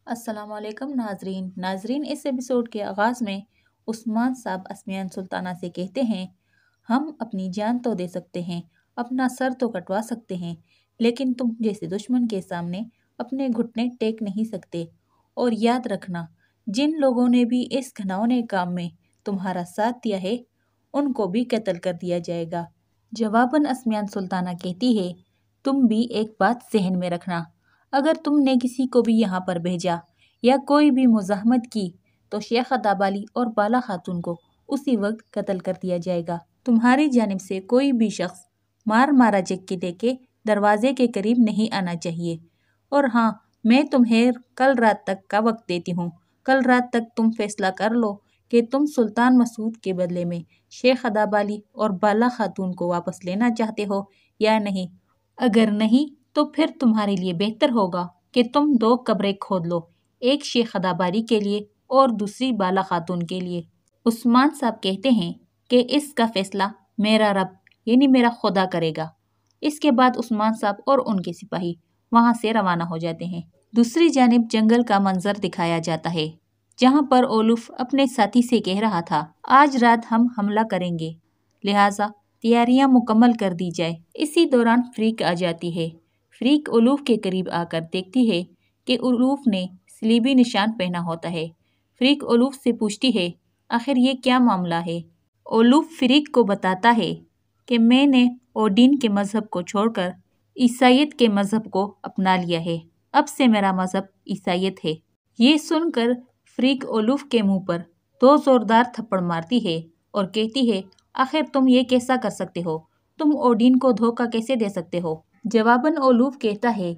السلام علیکم ناظرین اس ایپیسوڈ کے آغاز میں عثمان صاحب اسمیان سلطانہ سے کہتے ہیں، ہم اپنی جان تو دے سکتے ہیں، اپنا سر تو کٹوا سکتے ہیں، لیکن تم جیسے دشمن کے سامنے اپنے گھٹنے ٹیک نہیں سکتے۔ اور یاد رکھنا، جن لوگوں نے بھی اس گھناؤنے کام میں تمہارا ساتھ دیا ہے ان کو بھی قتل کر دیا جائے گا۔ جواباً اسمیان سلطانہ کہتی ہے، تم بھی ایک بات ذہن میں رکھنا، اگر تم نے کسی کو بھی یہاں پر بھیجا یا کوئی بھی مزاحمت کی تو شیخ ادابالی اور بالا خاتون کو اسی وقت قتل کر دیا جائے گا۔ تمہاری جانب سے کوئی بھی شخص مارا جگ کے لے کے دروازے کے قریب نہیں آنا چاہیے۔ اور ہاں، میں تمہیں کل رات تک کا وقت دیتی ہوں، کل رات تک تم فیصلہ کر لو کہ تم سلطان مسعود کے بدلے میں شیخ ادابالی اور بالا خاتون کو واپس لینا چاہتے ہو یا نہیں۔ اگر نہیں تو پھر تمہارے لیے بہتر ہوگا کہ تم 2 قبریں کھود لو، ایک شیخ ادابالی کے لیے اور دوسری بالا خاتون کے لیے۔ عثمان صاحب کہتے ہیں کہ اس کا فیصلہ میرا رب یعنی میرا خدا کرے گا۔ اس کے بعد عثمان صاحب اور ان کے سپاہی وہاں سے روانہ ہو جاتے ہیں۔ دوسری جانب جنگل کا منظر دکھایا جاتا ہے، جہاں پر اولوف اپنے ساتھی سے کہہ رہا تھا، آج رات ہم حملہ کریں گے، لہٰذا تیاریاں مکمل کر دی جائے۔ اسی دوران فریق آ جاتی ہے۔ فریق اولوف کے قریب آ کر دیکھتی ہے کہ اولوف نے صلیبی نشان پہنا ہوتا ہے۔ فریق اولوف سے پوچھتی ہے، آخر یہ کیا معاملہ ہے؟ اولوف فریق کو بتاتا ہے کہ میں نے اوڈین کے مذہب کو چھوڑ کر عیسائیت کے مذہب کو اپنا لیا ہے، اب سے میرا مذہب عیسائیت ہے۔ یہ سن کر فریق اولوف کے منہ پر 2 زوردار تھپڑ مارتی ہے اور کہتی ہے، آخر تم یہ کیسا کر سکتے ہو؟ تم اوڈین کو دھوکہ کیسے دے سکتے ہو؟ جواباً اولوف کہتا ہے،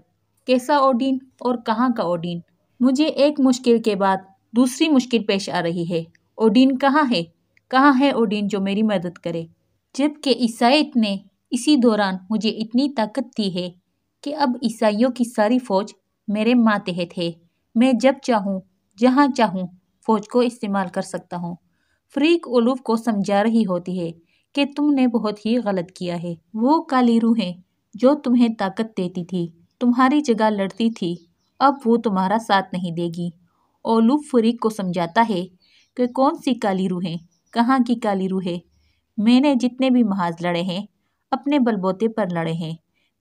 کیسا اوڈین اور کہاں کا اوڈین؟ مجھے ایک مشکل کے بعد دوسری مشکل پیش آ رہی ہے۔ اوڈین کہاں ہے؟ کہاں ہے اوڈین جو میری مدد کرے؟ جبکہ عیسائیت نے اسی دوران مجھے اتنی طاقت دی ہے کہ اب عیسائیوں کی ساری فوج میرے ماتحت ہے، میں جب چاہوں جہاں چاہوں فوج کو استعمال کر سکتا ہوں۔ فریق اولوف کو سمجھا رہی ہوتی ہے کہ تم نے بہت ہی غلط کیا ہے، وہ کالی روحیں جو تمہیں طاقت دیتی تھی، تمہاری جگہ لڑتی تھی، اب وہ تمہارا ساتھ نہیں دے گی۔ اولوف فریق کو سمجھاتا ہے کہ کون سی کالی روحیں، کہاں کی کالی روحیں؟ میں نے جتنے بھی محاذ لڑے ہیں اپنے بل بوتے پر لڑے ہیں،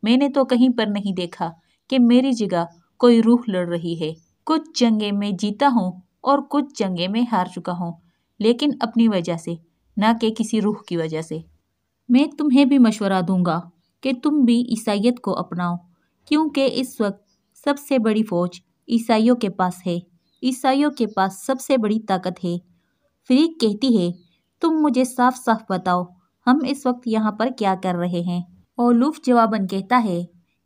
میں نے تو کہیں پر نہیں دیکھا کہ میری جگہ کوئی روح لڑ رہی ہے۔ کچھ جنگیں میں جیتا ہوں اور کچھ جنگیں میں ہار چکا ہوں، لیکن اپنی وجہ سے، نہ کہ کسی روح کی وجہ سے۔ میں تمہیں بھی مشورہ دوں گا کہ تم بھی عیسائیت کو اپناؤ، کیونکہ اس وقت سب سے بڑی فوج عیسائیوں کے پاس ہے، عیسائیوں کے پاس سب سے بڑی طاقت ہے۔ فریق کہتی ہے، تم مجھے صاف صاف بتاؤ، ہم اس وقت یہاں پر کیا کر رہے ہیں؟ اولوف جواباً کہتا ہے،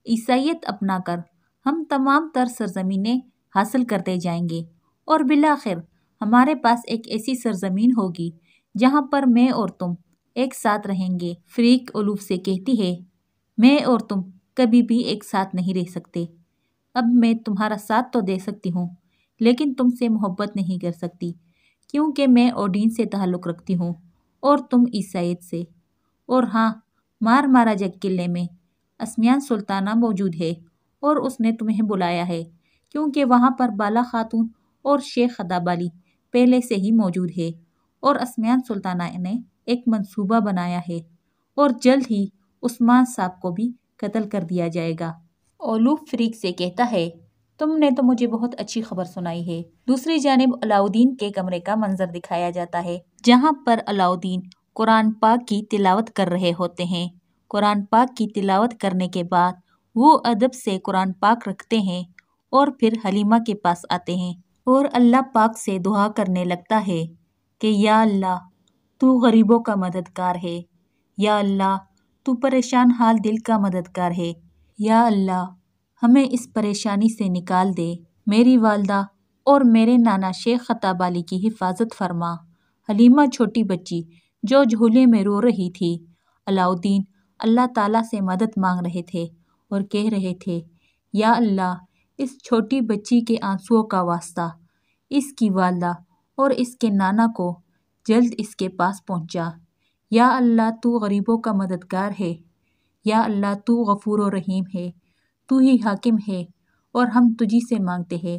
عیسائیت اپنا کر ہم تمام تر سرزمینیں حاصل کرتے جائیں گے اور بالآخر ہمارے پاس ایک ایسی سرزمین ہوگی جہاں پر میں اور تم ایک ساتھ رہیں گے۔ فریق اولوف سے کہتی ہے، میں اور تم کبھی بھی ایک ساتھ نہیں رہ سکتے، اب میں تمہارا ساتھ تو دے سکتی ہوں لیکن تم سے محبت نہیں کر سکتی، کیونکہ میں اوڈین سے تعلق رکھتی ہوں اور تم عیسائیت سے۔ اور ہاں، مارا جگ قلعے میں اسمیان سلطانہ موجود ہے اور اس نے تمہیں بلایا ہے، کیونکہ وہاں پر بالا خاتون اور شیخ ادابالی پہلے سے ہی موجود ہے اور اسمیان سلطانہ نے ایک منصوبہ بنایا ہے اور جلد ہی عثمان صاحب کو بھی قتل کر دیا جائے گا۔ اولوف فریق سے کہتا ہے، تم نے تو مجھے بہت اچھی خبر سنائی ہے۔ دوسری جانب علاؤدین کے کمرے کا منظر دکھایا جاتا ہے، جہاں پر علاؤدین قرآن پاک کی تلاوت کر رہے ہوتے ہیں۔ قرآن پاک کی تلاوت کرنے کے بعد وہ ادب سے قرآن پاک رکھتے ہیں اور پھر حلیمہ کے پاس آتے ہیں اور اللہ پاک سے دعا کرنے لگتا ہے کہ یا اللہ تو غریبوں کا مددگار ہے، یا اللہ تو پریشان حال دل کا مددگار ہے، یا اللہ ہمیں اس پریشانی سے نکال دے، میری والدہ اور میرے نانا شیخ ادابالی کی حفاظت فرما۔ حلیمہ چھوٹی بچی جو جھولے میں رو رہی تھی، علاؤدین اللہ تعالیٰ سے مدد مانگ رہے تھے اور کہہ رہے تھے، یا اللہ اس چھوٹی بچی کے آنسوؤں کا واسطہ اس کی والدہ اور اس کے نانا کو جلد اس کے پاس پہنچا، یا اللہ تو غریبوں کا مددگار ہے، یا اللہ تو غفور و رحیم ہے، تو ہی حاکم ہے اور ہم تجھی سے مانگتے ہیں،